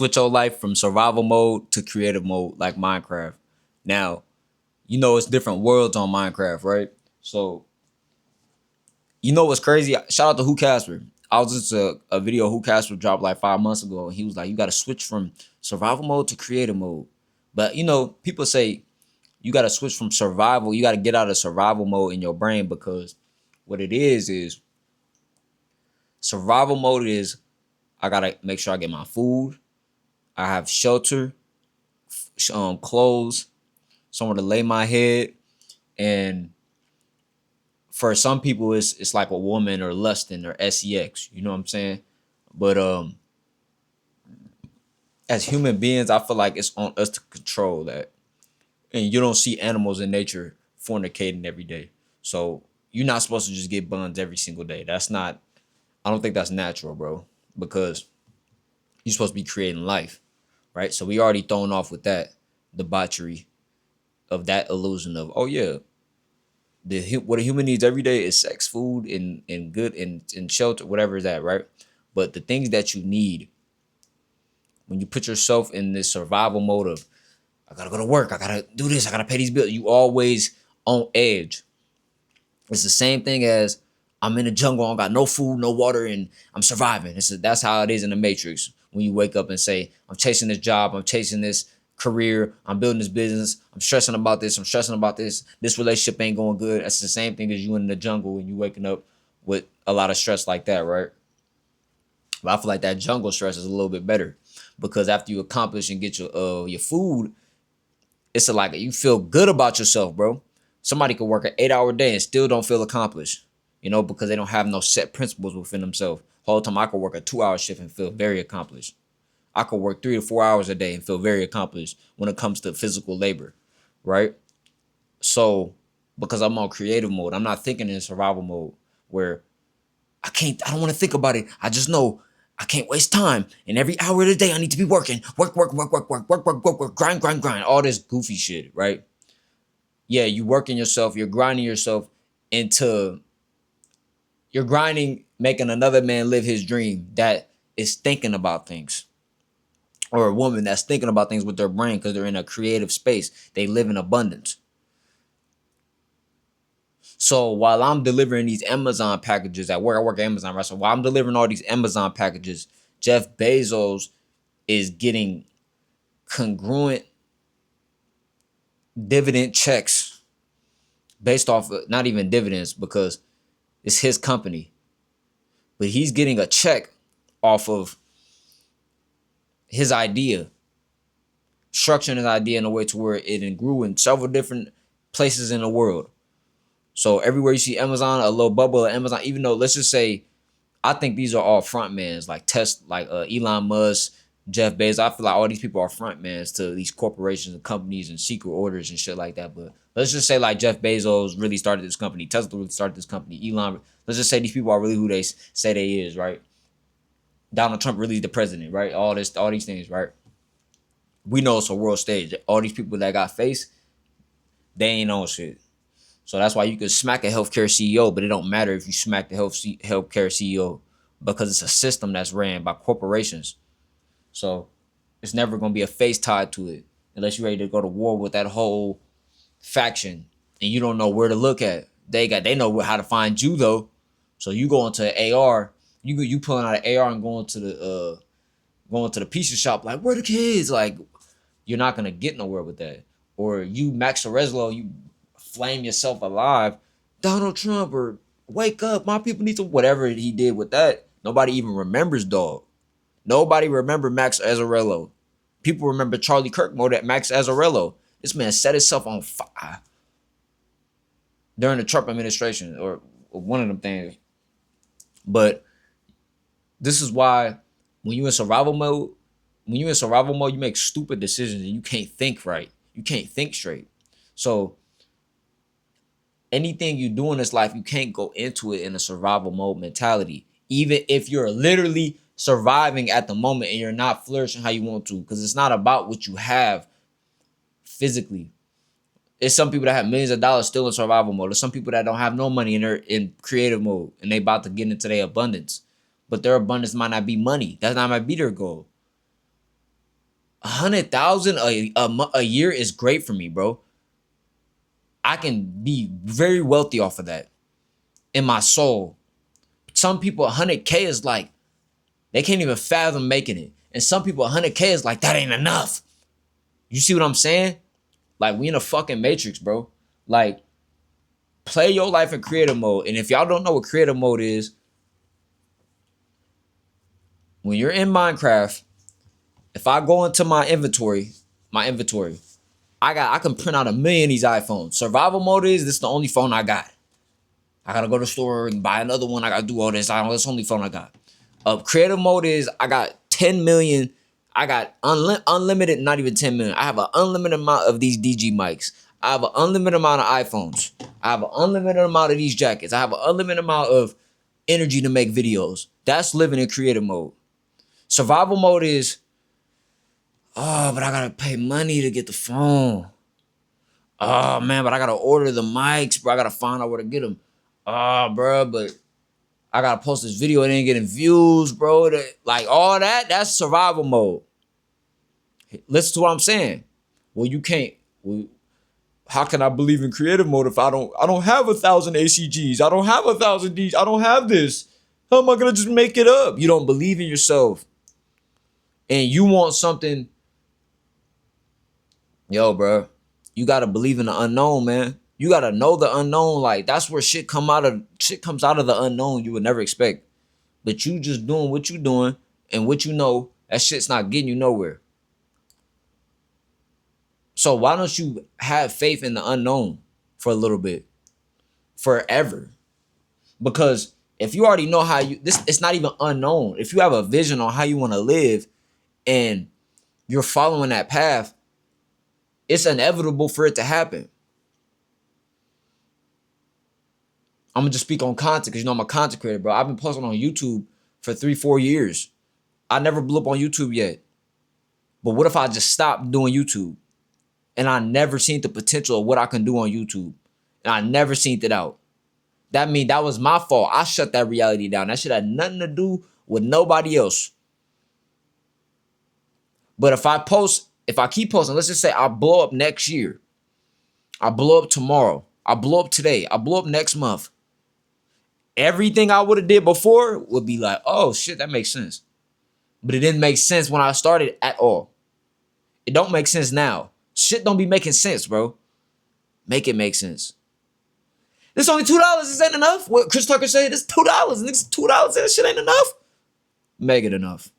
Switch your life from survival mode to creative mode like Minecraft. Now, it's different worlds on Minecraft, right? So, what's crazy? Shout out to Who Casper. I was just a video Who Casper dropped like 5 months ago, and he was like, you got to switch from survival mode to creative mode. But, people say you got to switch from survival. You got to get out of survival mode in your brain, because what it is survival mode is I got to make sure I get my food. I have shelter, clothes, somewhere to lay my head. And for some people, it's like a woman or lusting or sex. You know what I'm saying? But as human beings, I feel like it's on us to control that. And you don't see animals in nature fornicating every day. So you're not supposed to just get buns every single day. That's not, I don't think that's natural, bro. Because you're supposed to be creating life, right? So we already thrown off with that debauchery of that illusion of, oh yeah, what a human needs every day is sex, food, and good and shelter, whatever is that, right? But the things that you need, when you put yourself in this survival mode of, I gotta go to work, I gotta do this, I gotta pay these bills, you always on edge. It's the same thing as I'm in the jungle, I got no food, no water, and I'm surviving. That's how it is in the Matrix. When you wake up and say, I'm chasing this job, I'm chasing this career, I'm building this business, I'm stressing about this, this relationship ain't going good. That's the same thing as you in the jungle and you waking up with a lot of stress like that, right? But I feel like that jungle stress is a little bit better, because after you accomplish and get your food, it's like you feel good about yourself, bro. Somebody could work an 8-hour day and still don't feel accomplished, because they don't have no set principles within themselves. Whole time I could work a 2-hour shift and feel very accomplished. I could work 3 to 4 hours a day and feel very accomplished when it comes to physical labor, right? So, because I'm on creative mode, I'm not thinking in survival mode where I don't want to think about it. I just know I can't waste time. And every hour of the day, I need to be working. Work, grind. All this goofy shit, right? Yeah, you working yourself, you're grinding yourself into, you're grinding, making another man live his dream that is thinking about things. Or a woman that's thinking about things with their brain because they're in a creative space. They live in abundance. So while I'm delivering these Amazon packages at work, I work at Amazon, right? So while I'm delivering all these Amazon packages, Jeff Bezos is getting congruent dividend checks based off of, not even dividends because it's his company, but he's getting a check off of his idea, structuring his idea in a way to where it grew in several different places in the world. So everywhere you see Amazon, a little bubble of Amazon, even though, let's just say, I think these are all frontmans, like Elon Musk, Jeff Bezos. I feel like all these people are frontmans to these corporations and companies and secret orders and shit like that. But let's just say like Jeff Bezos really started this company, Tesla really started this company, Elon. Let's just say these people are really who they say they is, right? Donald Trump really the president, right? All these things, right? We know it's a world stage. All these people that got face, they ain't on shit. So that's why you can smack a healthcare CEO, but it don't matter if you smack the healthcare CEO, because it's a system that's ran by corporations. So it's never going to be a face tied to it unless you're ready to go to war with that whole faction and you don't know where to look at. They know how to find you though. So you go into an AR, you pulling out an AR and going to the pizza shop like, where the kids? Like, you're not gonna get nowhere with that. Or you Max Arezzo, you flame yourself alive, Donald Trump, or wake up, my people need to, whatever he did with that. Nobody even remembers, dog. Nobody remember Max Azzarello. People remember Charlie Kirk more than Max Azzarello. This man set himself on fire during the Trump administration, or one of them things. But this is why when you in survival mode, you make stupid decisions and you can't think right. You can't think straight. So anything you do in this life, you can't go into it in a survival mode mentality. Even if you're literally surviving at the moment and you're not flourishing how you want to, because it's not about what you have physically. It's some people that have millions of dollars still in survival mode. There's some people that don't have no money and they're in creative mode and they about to get into their abundance. But their abundance might not be money. That might be their goal. 100,000 a year is great for me, bro. I can be very wealthy off of that in my soul. Some people 100K is like, they can't even fathom making it. And some people 100K is like, that ain't enough. You see what I'm saying? Like, we in a fucking matrix, bro. Like, play your life in creative mode. And if y'all don't know what creative mode is, when you're in Minecraft, if I go into my inventory, I can print out 1,000,000 of these iPhones. Survival mode is, this is the only phone I got. I gotta go to the store and buy another one. I gotta do all this. This only phone I got. Creative mode is, I got 10 million. I got unlimited, not even 10 million. I have an unlimited amount of these DG mics. I have an unlimited amount of iPhones. I have an unlimited amount of these jackets. I have an unlimited amount of energy to make videos. That's living in creative mode. Survival mode is, oh, but I gotta pay money to get the phone. Oh, man, but I gotta order the mics, bro. I gotta find out where to get them. Oh, bro, but I gotta post this video. It ain't getting views, bro. Like, all that, that's survival mode. Listen to what I'm saying. Well, you can't. Well, how can I believe in creative mode if I don't have 1,000 ACGs? I don't have 1,000 Ds. I don't have this. How am I gonna just make it up? You don't believe in yourself. And you want something. Yo, bro, you gotta believe in the unknown, man. You gotta know the unknown. Like, that's where shit comes out of the unknown you would never expect. But you just doing what you doing and what you know, that shit's not getting you nowhere. So why don't you have faith in the unknown for a little bit? Forever. Because if you already know it's not even unknown. If you have a vision on how you want to live and you're following that path, it's inevitable for it to happen. I'm gonna just speak on content because I'm a content creator, bro. I've been posting on YouTube for 3-4 years. I never blew up on YouTube yet. But what if I just stopped doing YouTube and I never seen the potential of what I can do on YouTube and I never seen it out? That means that was my fault. I shut that reality down. That shit had nothing to do with nobody else. But if I keep posting, let's just say I blow up next year. I blow up tomorrow. I blow up today. I blow up next month. Everything I would have did before would be like, oh shit, that makes sense. But it didn't make sense when I started at all. It don't make sense now. Shit don't be making sense, bro. Make it make sense. This only $2. This ain't enough. What Chris Tucker said, this $2. And this $2 and this shit ain't enough. Make it enough.